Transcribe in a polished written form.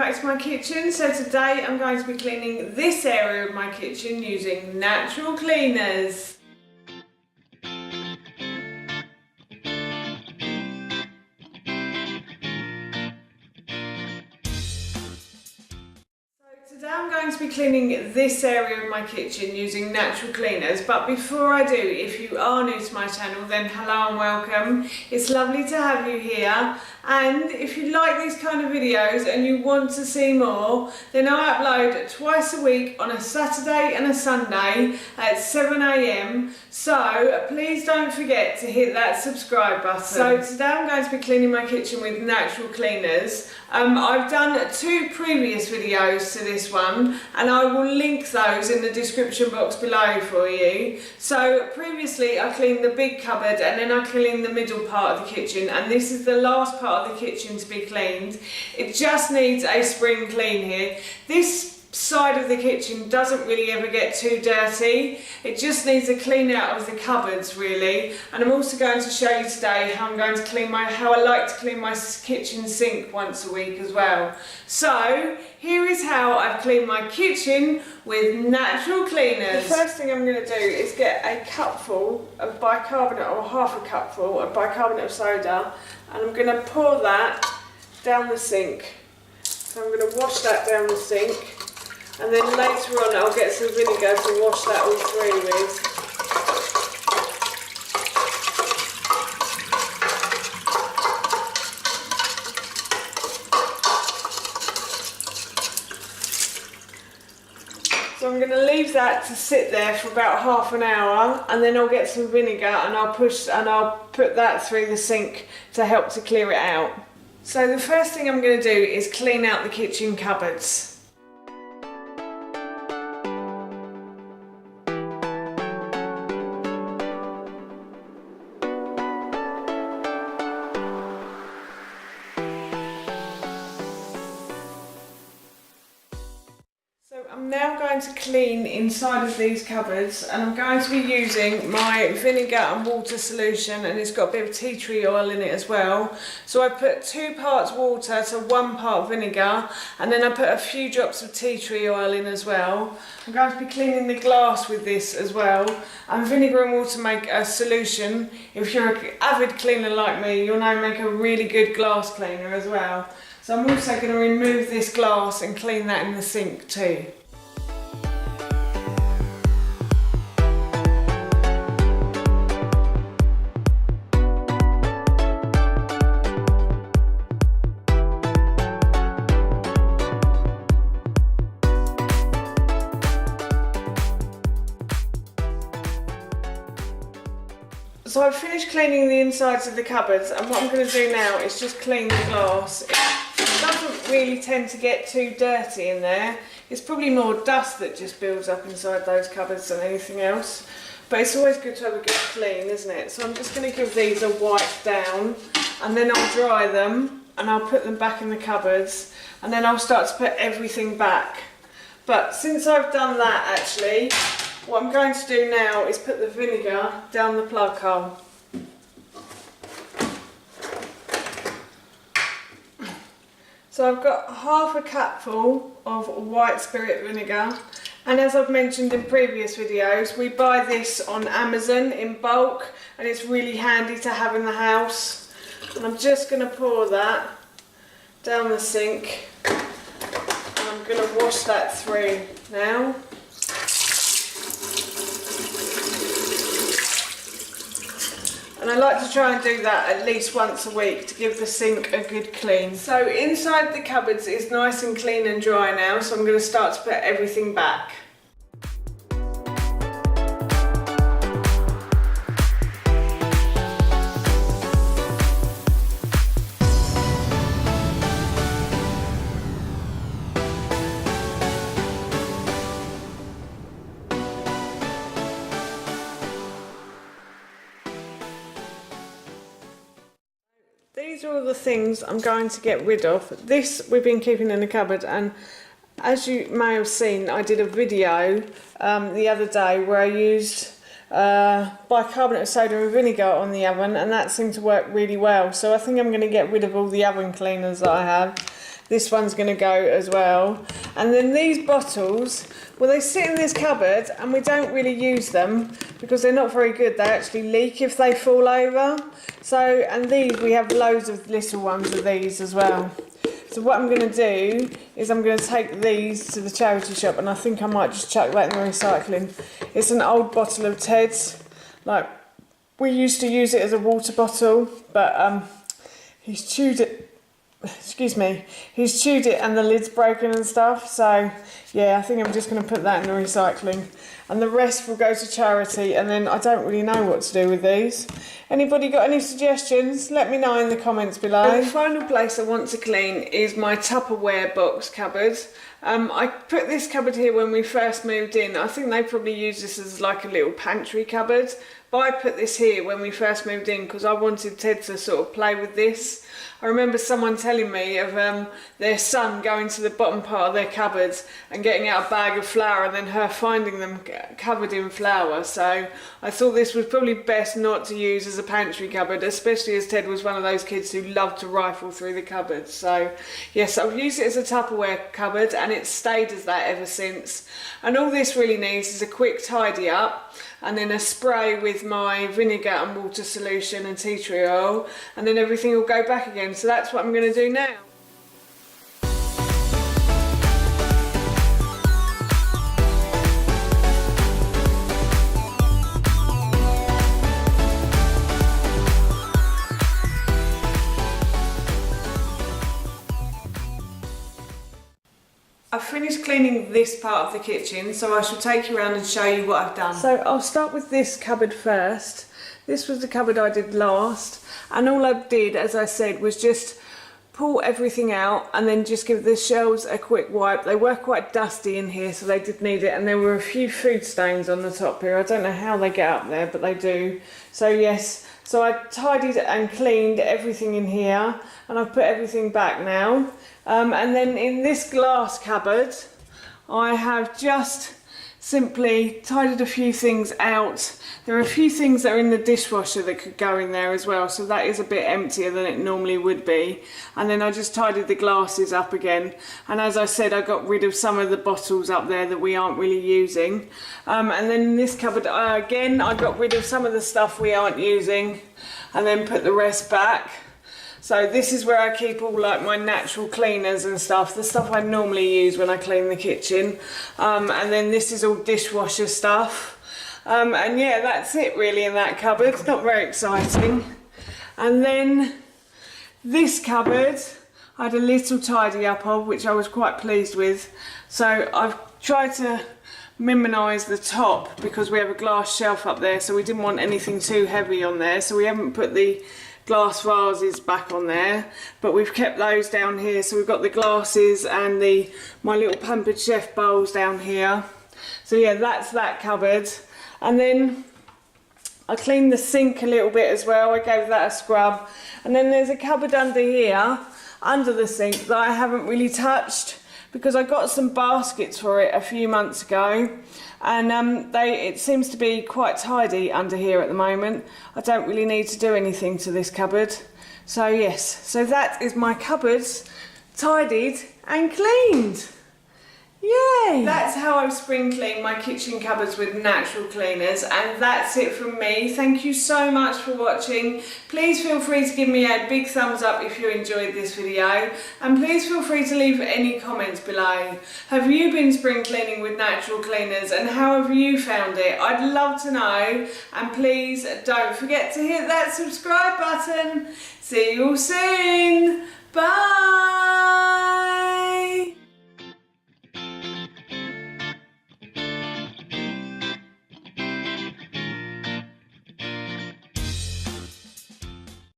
back to my kitchen. So today I'm going to be cleaning this area of my kitchen using natural cleaners. Today I'm going to be cleaning this area of my kitchen using natural cleaners, but before I do, if you are new to my channel, then hello and welcome. It's lovely to have you here, and if you like these kind of videos and you want to see more, then I upload twice a week on a Saturday and a Sunday at 7 AM, so please don't forget to hit that subscribe button. So today I'm going to be cleaning my kitchen with natural cleaners. I've done two previous videos to this one, and I will link those in the description box below for you. So previously I cleaned the big cupboard, and then I cleaned the middle part of the kitchen, and this is the last part of the kitchen to be cleaned. It just needs a spring clean here. This side of the kitchen doesn't really ever get too dirty. It just needs a clean out of the cupboards really. And I'm also going to show you today how I'm going to clean how I like to clean my kitchen sink once a week as well. So here is how I've cleaned my kitchen with natural cleaners. The first thing I'm going to do is get a cupful of bicarbonate, or half a cupful of bicarbonate of soda, and I'm going to pour that down the sink. So I'm going to wash that down the sink. And then later on I'll get some vinegar to wash that all through with. So I'm going to leave that to sit there for about half an hour, and then I'll get some vinegar and I'll put that through the sink to help to clear it out. So the first thing I'm going to do is clean out the kitchen cupboards. I'm now going to clean inside of these cupboards, and I'm going to be using my vinegar and water solution, and it's got a bit of tea tree oil in it as well. So I put 2 parts water to 1 part vinegar, and then I put a few drops of tea tree oil in as well. I'm going to be cleaning the glass with this as well, and vinegar and water make a solution. If you're an avid cleaner like me, you'll know make a really good glass cleaner as well. So I'm also going to remove this glass and clean that in the sink too. So I've finished cleaning the insides of the cupboards, and what I'm going to do now is just clean the glass. It doesn't really tend to get too dirty in there. It's probably more dust that just builds up inside those cupboards than anything else. But it's always good to have a good clean, isn't it? So I'm just going to give these a wipe down, and then I'll dry them and I'll put them back in the cupboards, and then I'll start to put everything back. But since I've done that, actually, what I'm going to do now is put the vinegar down the plug hole. So I've got half a cupful of white spirit vinegar, and as I've mentioned in previous videos, we buy this on Amazon in bulk, and it's really handy to have in the house. And I'm just going to pour that down the sink, and I'm going to wash that through now. And I like to try and do that at least once a week to give the sink a good clean. So inside the cupboards is nice and clean and dry now, so I'm going to start to put everything back. These are all the things I'm going to get rid of. This we've been keeping in the cupboard, and as you may have seen, I did a video the other day where I used bicarbonate of soda and vinegar on the oven, and that seemed to work really well. So I think I'm going to get rid of all the oven cleaners that I have. This one's going to go as well. And then these bottles, well, they sit in this cupboard and we don't really use them because they're not very good. They actually leak if they fall over. So, and these, we have loads of little ones of these as well. So what I'm going to do is I'm going to take these to the charity shop, and I think I might just chuck that in the recycling. It's an old bottle of Ted's. Like, we used to use it as a water bottle, but he's chewed it. Excuse me, he's chewed it and the lid's broken and stuff, so yeah, I think I'm just going to put that in the recycling, and the rest will go to charity. And then I don't really know what to do with these. Anybody got any suggestions? Let me know in the comments below. The final place I want to clean is my Tupperware box cupboard. I put this cupboard here when we first moved in. I think they probably use this as like a little pantry cupboard, but I put this here when we first moved in because I wanted Ted to sort of play with this. I remember someone telling me of their son going to the bottom part of their cupboards and getting out a bag of flour, and then her finding them covered in flour. So I thought this was probably best not to use as a pantry cupboard, especially as Ted was one of those kids who loved to rifle through the cupboards. So yes, I've used it as a Tupperware cupboard, and it's stayed as that ever since. And all this really needs is a quick tidy up, and then a spray with my vinegar and water solution and tea tree oil, and then everything will go back again. So that's what I'm going to do now. I've finished cleaning this part of the kitchen, so I shall take you around and show you what I've done. So I'll start with this cupboard first. This was the cupboard I did last, and all I did, as I said, was just pull everything out and then just give the shelves a quick wipe. They were quite dusty in here, so they did need it, and there were a few food stains on the top here. I don't know how they get up there, but they do. So yes, so I tidied and cleaned everything in here, and I've put everything back now. And then in this glass cupboard, I have just simply tidied a few things out. There are a few things that are in the dishwasher that could go in there as well, so that is a bit emptier than it normally would be. And then I just tidied the glasses up again. And as I said, I got rid of some of the bottles up there that we aren't really using. And then in this cupboard, again, I got rid of some of the stuff we aren't using and then put the rest back. So this is where I keep all like my natural cleaners and stuff, the stuff I normally use when I clean the kitchen. And then this is all dishwasher stuff. And yeah, that's it really in that cupboard. It's not very exciting. And then this cupboard I had a little tidy up of, which I was quite pleased with. So I've tried to minimise the top because we have a glass shelf up there, so we didn't want anything too heavy on there. So we haven't put the glass vases back on there, but we've kept those down here. So we've got the glasses and my little Pampered Chef bowls down here. So yeah, that's that cupboard. And then I cleaned the sink a little bit as well. I gave that a scrub. And then there's a cupboard under here, under the sink, that I haven't really touched because I got some baskets for it a few months ago. And it seems to be quite tidy under here at the moment. I don't really need to do anything to this cupboard. So yes, so that is my cupboards tidied and cleaned. Yay! That's how I've spring cleaned my kitchen cupboards with natural cleaners, and that's it from me. Thank you so much for watching. Please feel free to give me a big thumbs up if you enjoyed this video, and please feel free to leave any comments below. Have you been spring cleaning with natural cleaners, and how have you found it? I'd love to know, and please don't forget to hit that subscribe button. See you all soon. Bye!